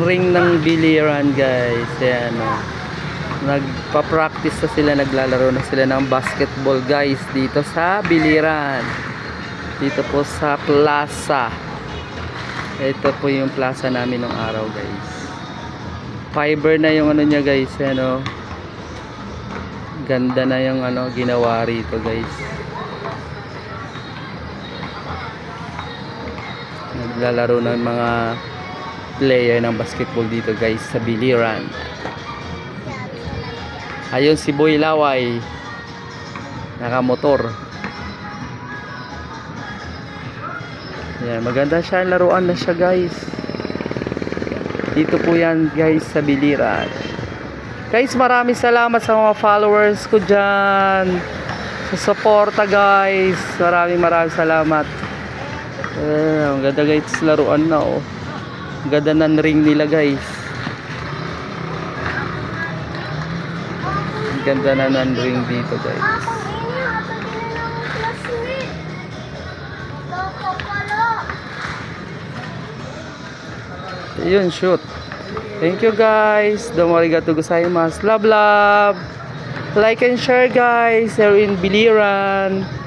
ring ng biliran guys. Ayan o. Nagpa-practice na sila, naglalaro na sila ng basketball guys dito sa biliran. Dito po sa plaza. Ito po yung plaza namin ng araw guys. Fiber na yung ano niya guys. Ayan o. Ganda na yung ano ginawa rito guys. Naglalaro ng mga player ng basketball dito guys sa biliran. Ayun si Boy Laway, nakamotor. Yan, maganda siya, laruan na siya guys. Dito po yan guys sa biliran. Guys, maraming salamat sa mga followers ko dyan, sa suporta guys. Maraming salamat. Ang ganda guys, laruan na oh. Ang ganda ng ring nila guys. Ang ganda na ng ring dito guys. Yun, shoot. Thank you guys. Domo arigatou gozaimasu. Love. Like and share guys. Here in Biliran.